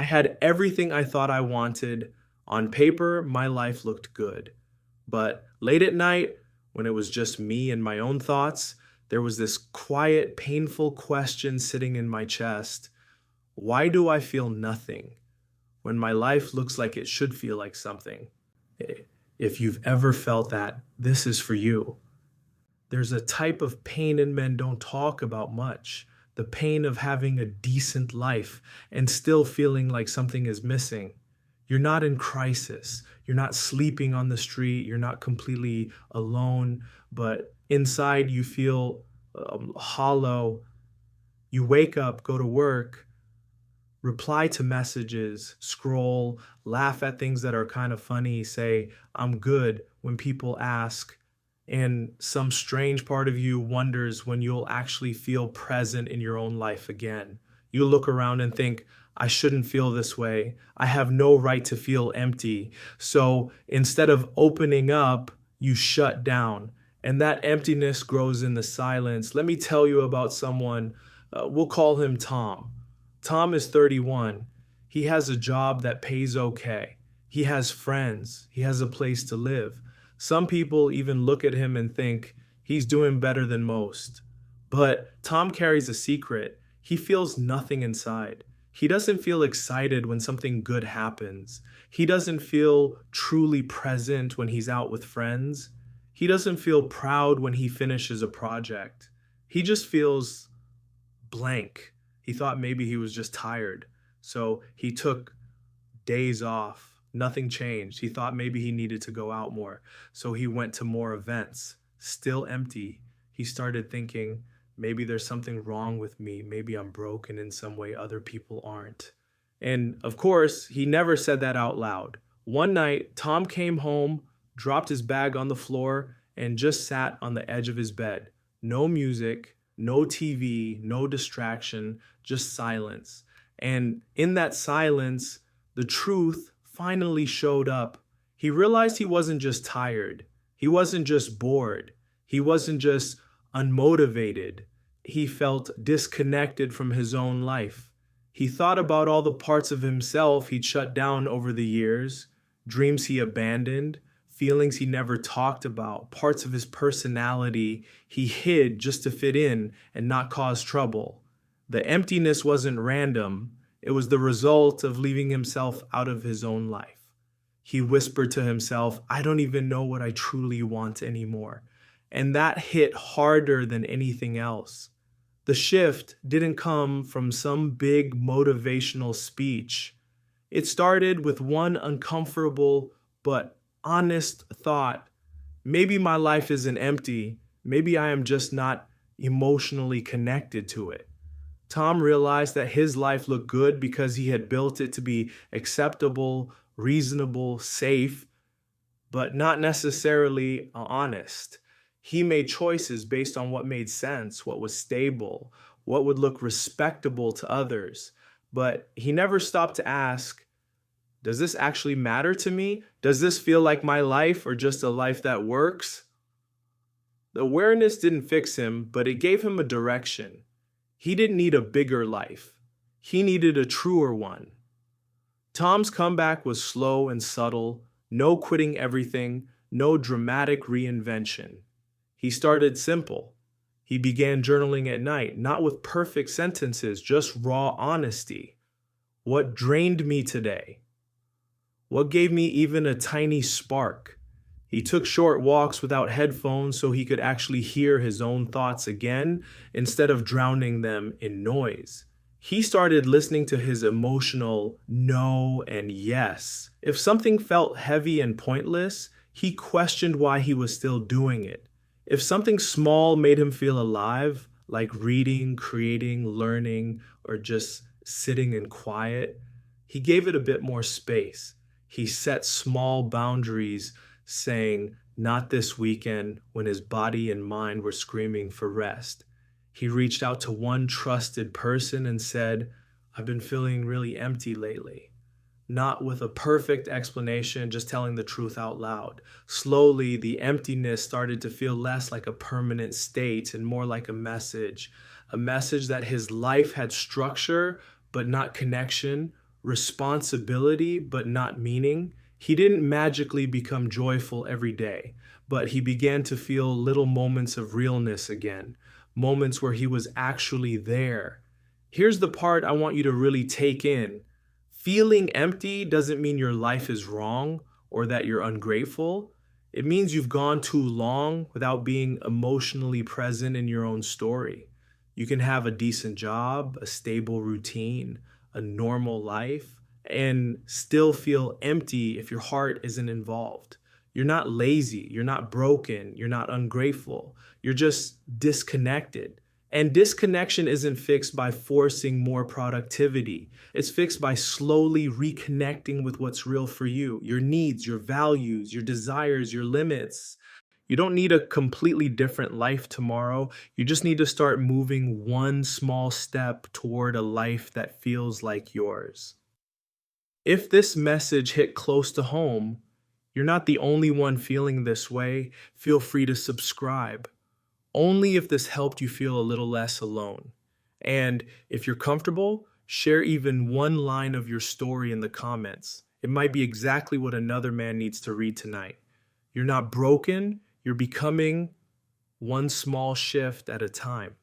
had everything I thought I wanted. On paper, my life looked good. But late at night, when it was just me and my own thoughts, there was this quiet, painful question sitting in my chest. Why do I feel nothing when my life looks like it should feel like something? If you've ever felt that, this is for you. There's a type of pain in men don't talk about much. The pain of having a decent life and still feeling like something is missing. You're not in crisis. You're not sleeping on the street. You're not completely alone, but inside you feel hollow. You wake up, go to work, reply to messages, scroll, laugh at things that are kind of funny, say, I'm good when people ask. And some strange part of you wonders when you'll actually feel present in your own life again. You look around and think, I shouldn't feel this way. I have no right to feel empty. So instead of opening up, you shut down. And that emptiness grows in the silence. Let me tell you about someone, we'll call him Tom. Tom is 31. He has a job that pays okay. He has friends. He has a place to live. Some people even look at him and think he's doing better than most. But Tom carries a secret. He feels nothing inside. He doesn't feel excited when something good happens. He doesn't feel truly present when he's out with friends. He doesn't feel proud when he finishes a project. He just feels blank. He thought maybe he was just tired. So he took days off. Nothing changed. He thought maybe he needed to go out more. So he went to more events. Still empty. He started thinking, maybe there's something wrong with me. Maybe I'm broken in some way other people aren't. And of course, he never said that out loud. One night, Tom came home, dropped his bag on the floor, and just sat on the edge of his bed. No music, no TV, no distraction, just silence. And in that silence, the truth finally showed up. He realized he wasn't just tired. He wasn't just bored. He wasn't just unmotivated. He felt disconnected from his own life. He thought about all the parts of himself he'd shut down over the years, dreams he abandoned, feelings he never talked about, parts of his personality he hid just to fit in and not cause trouble. The emptiness wasn't random. It was the result of leaving himself out of his own life. He whispered to himself, I don't even know what I truly want anymore. And that hit harder than anything else. The shift didn't come from some big motivational speech. It started with one uncomfortable but honest thought. Maybe my life isn't empty. Maybe I am just not emotionally connected to it. Tom realized that his life looked good because he had built it to be acceptable, reasonable, safe, but not necessarily honest. He made choices based on what made sense, what was stable, what would look respectable to others. But he never stopped to ask, does this actually matter to me? Does this feel like my life or just a life that works? The awareness didn't fix him, but it gave him a direction. He didn't need a bigger life. He needed a truer one. Tom's comeback was slow and subtle, no quitting everything, no dramatic reinvention. He started simple. He began journaling at night, not with perfect sentences, just raw honesty. What drained me today? What gave me even a tiny spark? He took short walks without headphones so he could actually hear his own thoughts again instead of drowning them in noise. He started listening to his emotional no and yes. If something felt heavy and pointless, he questioned why he was still doing it. If something small made him feel alive, like reading, creating, learning, or just sitting in quiet, he gave it a bit more space. He set small boundaries, saying, not this weekend, when his body and mind were screaming for rest. He reached out to one trusted person and said, I've been feeling really empty lately. Not with a perfect explanation, just telling the truth out loud. Slowly, the emptiness started to feel less like a permanent state and more like a message that his life had structure, but not connection, responsibility but not meaning. He didn't magically become joyful every day, but he began to feel little moments of realness again, moments where he was actually there. Here's the part I want you to really take in. Feeling empty doesn't mean your life is wrong or that you're ungrateful. It means you've gone too long without being emotionally present in your own story. You can have a decent job, a stable routine, a normal life, and still feel empty if your heart isn't involved. You're not lazy, you're not broken, you're not ungrateful, you're just disconnected. And disconnection isn't fixed by forcing more productivity. It's fixed by slowly reconnecting with what's real for you, your needs, your values, your desires, your limits. You don't need a completely different life tomorrow. You just need to start moving one small step toward a life that feels like yours. If this message hit close to home, you're not the only one feeling this way. Feel free to subscribe. Only if this helped you feel a little less alone. And if you're comfortable, share even one line of your story in the comments. It might be exactly what another man needs to read tonight. You're not broken, you're becoming one small shift at a time.